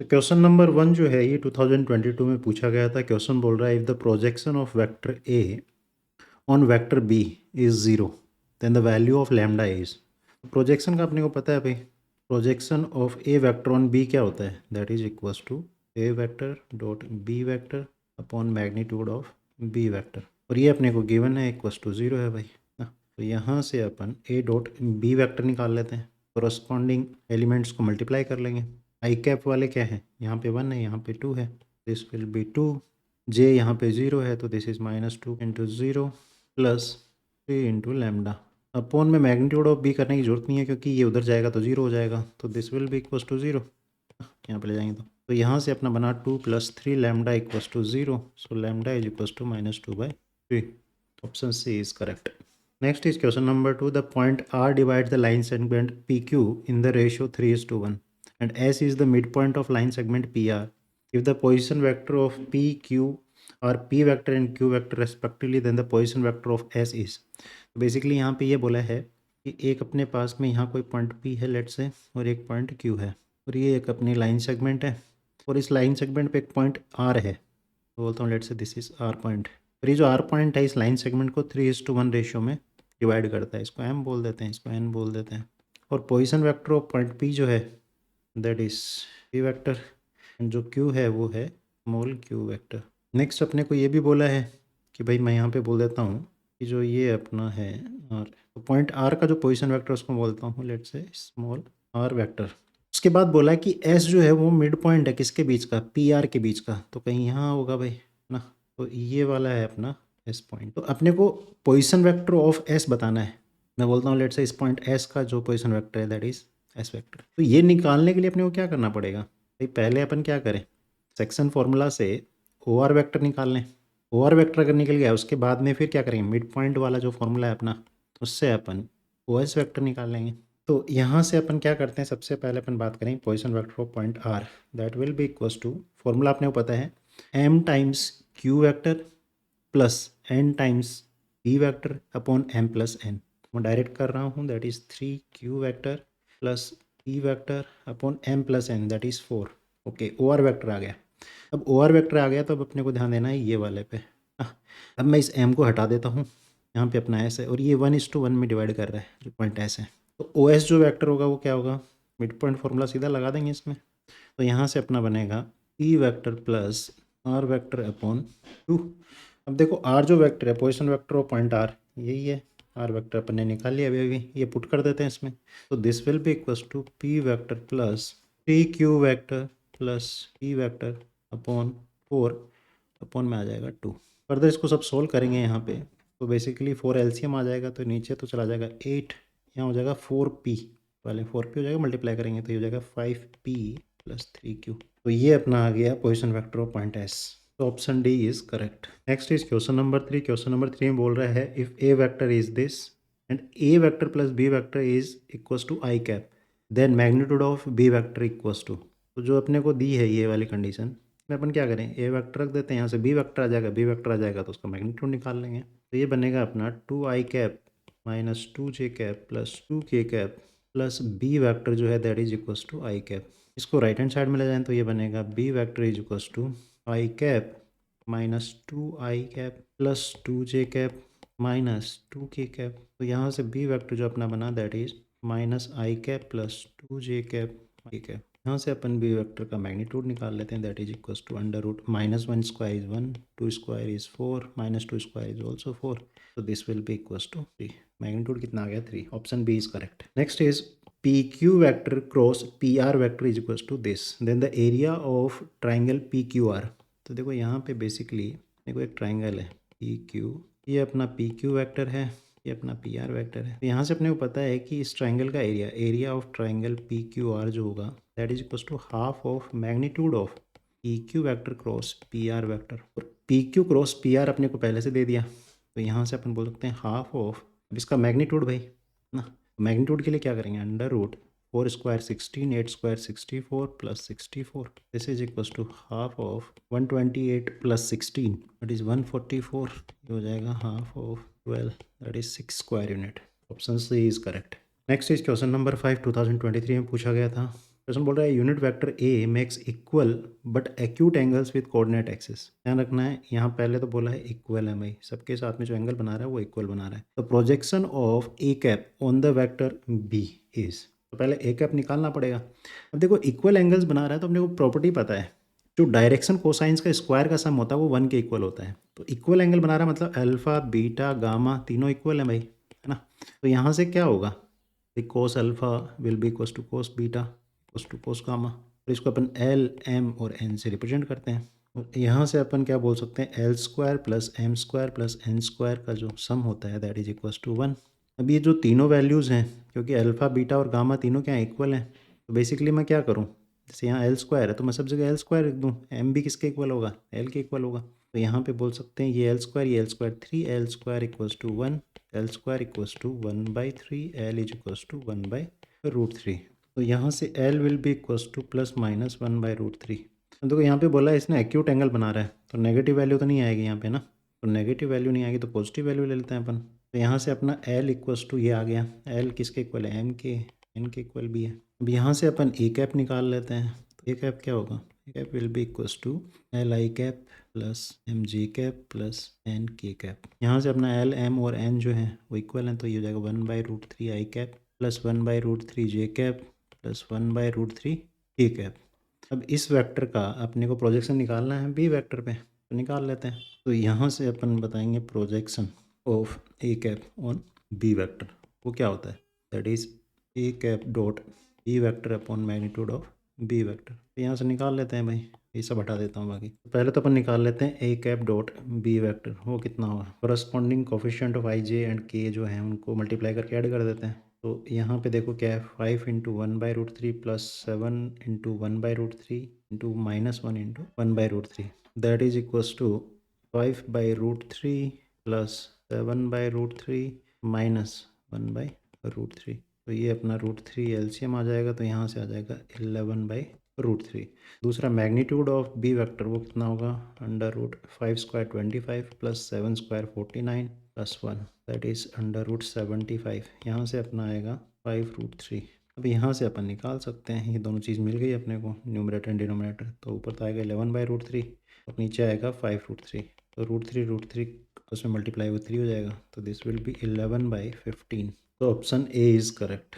तो question number 1 जो है ये 2022 में पूछा गया था। क्वेश्चन बोल रहा है if the projection of vector A on vector B is zero then the value of lambda is. Projection का अपने को पता है भाई, projection of A vector on B क्या होता है, that is equals to A vector dot B vector upon magnitude of B vector, और ये अपने को गिवन है इक्वल्स टू ज़ीरो है भाई ना। तो यहाँ से अपन ए डॉट बी वेक्टर निकाल लेते हैं, कोरस्पॉन्डिंग एलिमेंट्स को मल्टीप्लाई कर लेंगे। आई कैप वाले क्या है, यहाँ पे 1 है, यहाँ पे 2 है, दिस विल बी 2। जे यहाँ पे 0 है तो this is -2 into 0 plus 3 into lambda upon में मैग्नीट्यूड ऑफ बी करने की जरूरत नहीं है क्योंकि ये उधर जाएगा तो 0 हो जाएगा, तो this will be equals to 0। यहाँ पे ले जाएंगे तो यहाँ से अपना बना 2 + 3 lambda equals to 0, so lambda is equals to -2/3। Option C is correct. Next is question number 2. The point R divides the line segment PQ in the ratio 3:1 and S is the midpoint of line segment PR. If the position vector of PQ are P vector and Q vector respectively, then the position vector of S is. तो basically यहाँ पे ये बोला है कि एक अपने पास में यहाँ कोई पॉइंट P है लेट से, और एक पॉइंट Q है, और ये एक अपनी लाइन सेगमेंट है, और इस लाइन सेगमेंट पे एक पॉइंट R है, तो बोलता हूँ लेट से दिस इज R पॉइंट। और ये जो R पॉइंट है इस लाइन सेगमेंट को 3:1 रेशियो में डिवाइड करता है, इसको M बोल देते हैं, इसको N बोल देते हैं। और position vector of point P जो है that is P vector, and जो Q है वो है स्मॉल q वेक्टर। नेक्स्ट अपने को ये भी बोला है कि भाई मैं यहाँ पे बोल देता हूँ कि जो ये अपना है R, तो पॉइंट R का जो पोजीशन वेक्टर उसको बोलता हूँ लेट से स्मॉल r वेक्टर। उसके बाद बोला कि S जो है वो मिड पॉइंट है किसके बीच का, PR के बीच का, तो कहीं यहाँ होगा भाई ना, तो ये वाला है अपना S पॉइंट। तो अपने को पोजीशन वेक्टर ऑफ S बताना है। मैं बोलता हूँ लेट से इस पॉइंट S का जो पोजीशन वेक्टर है दैट इज S वेक्टर। तो ये निकालने के लिए अपने को क्या करना पड़ेगा भाई, पहले अपन क्या करें, सेक्शन फॉर्मूला से OR वेक्टर निकाल लें। OR वेक्टर अगर निकल गया उसके बाद में फिर क्या करेंगे, मिड पॉइंट वाला जो फॉर्मूला है अपना उससे अपन OS वेक्टर निकाल लेंगे। तो यहाँ से अपन क्या करते हैं, सबसे पहले अपन बात करें position vector of point R, that will be equals to, formula अपने को पता है M times Q vector plus N times P vector upon M plus N। मैं डायरेक्ट कर रहा हूँ, that is 3Q vector plus P vector upon M plus N that is 4। Okay, OR vector आ गया। अब OR वेक्टर आ गया तो अब अपने को ध्यान देना है ये वाले पे। अब मैं इस M को हटा देता हूँ, यहाँ पे अपना S है और ये 1:1 में डिवाइड कर रहा है जो पॉइंट S है, तो OS जो वेक्टर होगा वो क्या होगा, मिड पॉइंट फॉर्मूला सीधा लगा देंगे इसमें। तो यहाँ से अपना बनेगा P vector plus R vector upon 2। अब देखो R जो वेक्टर है position vector of point R यही है, R वेक्टर अपन ने निकाल लिया अभी अभी, ये पुट कर देते हैं इसमें। तो this will be equals to P vector plus 3Q vector plus P vector upon 4 upon में आ जाएगा 2। फर्दर इसको सब सोल्व करेंगे यहाँ पे, तो बेसिकली 4 LCM आ जाएगा, तो नीचे तो चला जाएगा 8, यहाँ हो जाएगा 4P, पहले 4P हो जाएगा, मल्टीप्लाई करेंगे तो ये हो जाएगा 5P प्लस 3Q। तो ये अपना आ गया position vector of point S। तो option D is correct. Next is question number 3। Question number 3 में बोल रहा है if A vector is this and A vector plus B vector is equals to I cap, then magnitude of B vector equals to. तो जो अपने को दी है ये वाली कंडीशन में अपन क्या करें, A वेक्टर रख देते हैं, यहाँ से B वेक्टर आ जाएगा, B वेक्टर आ जाएगा तो उसका मैग्नीट्यूड निकाल लेंगे। तो ये बनेगा अपना 2I cap minus 2J cap plus 2K cap plus B vector जो है that is equals to I cap. इसको राइट हैंड साइड में ले जाएं तो ये बनेगा B vector is equals to I cap minus 2I cap plus 2J cap minus 2K cap. तो यहाँ से B वेक्टर जो अपना बना that is minus I cap plus 2J cap I cap. यहाँ से अपन B वेक्टर का मैग्नीट्यूड निकाल लेते हैं, that is equals to under root -1 square is 1, 2 square is 4, -2 square is also 4, तो this will be equals to 3। Magnitude कितना आ गया 3, option B is correct. Next is PQ vector cross PR vector is equals to this, then the area of triangle PQR। तो देखो यहाँ पे basically देखो एक ट्राइंगल है PQ, ये अपना PQ वेक्टर है, ये अपना PR वेक्टर है। तो यहाँ से अपने को पता है कि इस ट्राइंगल का एरिया ऑफ ट्राइंगल PQR जो होगा that is equals to half of magnitude of PQ vector cross PR vector. और PQ क्रॉस PR अपने को पहले से दे दिया, तो यहाँ से अपन बोल सकते हैं हाफ ऑफ इसका मैग्नीट्यूड भाई ना। मैग्नीट्यूड के लिए क्या करेंगे, under root 4 square 16, 8 square 64 plus 64, this is equals to half of 128 plus 16 that is 144, ये हो जाएगा half of 12 that is 6 square unit. Option C is correct. Next is question number 5 2023 में पूछा गया था। क्वेश्चन बोल रहा है unit vector A makes equal but acute angles with coordinate axis. ध्यान रखना है, यहाँ पहले तो बोला है इक्वल है भाई, सबके साथ में जो एंगल बना रहा है वो इक्वल बना रहा है। तो projection of A cap on the vector B is, तो पहले ए कैप निकालना पड़ेगा। अब देखो इक्वल एंगल्स बना रहा है तो अपने को प्रॉपर्टी पता है, जो डायरेक्शन कोसाइंस का स्क्वायर का सम होता है वो 1 के इक्वल होता है। तो इक्वल एंगल बना रहा है मतलब अल्फा बीटा गामा तीनों इक्वल है भाई, है ना। तो यहाँ से क्या होगा, cos alpha will be equals to cos beta equals to cos gamma, और इसको अपन एल एम और एन से रिप्रेजेंट करते हैं। और यहाँ से अपन क्या बोल सकते हैं, L square plus M square plus N square का जो सम होता है दैट इज इक्वल्स टू 1। अब ये जो तीनों वैल्यूज़ हैं, क्योंकि अल्फा बीटा और गामा तीनों क्या इक्वल हैं, तो बेसिकली मैं क्या करूँ, जैसे यहाँ एल स्क्वायर है तो मैं सब जगह एल स्क्वायर लिख दूँ, एम भी किसके इक्वल होगा, एल के इक्वल होगा। तो यहाँ पे बोल सकते हैं ये L square 3 L square equals to 1, L square equals to 1/3, L is equals to 1/√3। तो यहाँ से L will be equals to plus minus 1/√3। देखो यहाँ पे बोला है इसने एक्यूट एंगल बना रहा है, तो नेगेटिव वैल्यू तो नहीं आएगी यहाँ पे ना, तो नेगेटिव वैल्यू नहीं आएगी तो पॉजिटिव वैल्यू ले लेते हैं अपन। तो यहाँ से अपना एल इक्वल्स टू ये आ गया, एल किसके इक्वल है, एम के, एन के इक्वल भी है। अब यहाँ से अपन ए कैप निकाल लेते हैं, तो ए कैप क्या होगा, A cap will be equals to L I cap plus M J cap plus N K cap. यहाँ से अपना एल एम और एन जो है वो इक्वल है, तो ये हो जाएगा 1/√3 आई कैप प्लस 1/√3 जे कैप प्लस 1/√3 के कैप। अब इस वेक्टर का अपने को प्रोजेक्शन निकालना है बी वेक्टर पे, तो निकाल लेते हैं। तो यहाँ से अपन बताएंगे projection of A cap on B vector, वो क्या होता है, that is A cap dot B vector upon magnitude of B vector. तो यहाँ से निकाल लेते हैं भाई, ये सब हटा देता हूँ बाकी। पहले तो अपन निकाल लेते हैं ए कैप डॉट बी वेक्टर, वो कितना होगा, corresponding coefficient of I J and के जो है उनको मल्टीप्लाई करके ऐड कर देते हैं। तो यहाँ पे देखो क्या है, 5 into 1/√3 plus 7 into 1/√3 into -1 into 1/√3 that is equals to 5/√3 plus 7/√3 minus 1/√3। तो ये अपना √3 एलसीएम आ जाएगा, तो यहाँ से आ जाएगा 11/√3। दूसरा मैग्नीट्यूड ऑफ बी वेक्टर वो कितना होगा, √5² 25 प्लस 7² 49 प्लस 1 दैट इज √75। यहाँ से अपना आएगा 5√3। अब यहाँ से अपन निकाल सकते हैं, ये दोनों चीज़ मिल गई अपने को, न्यूमरेटर एंड डिनोमिनेटर। तो ऊपर तो आएगा 11/√3 और नीचे आएगा 5√3। तो √3 उसमें मल्टीप्लाई वो 3 हो जाएगा, तो दिस विल बी 11/15। तो ऑप्शन ए इज़ करेक्ट।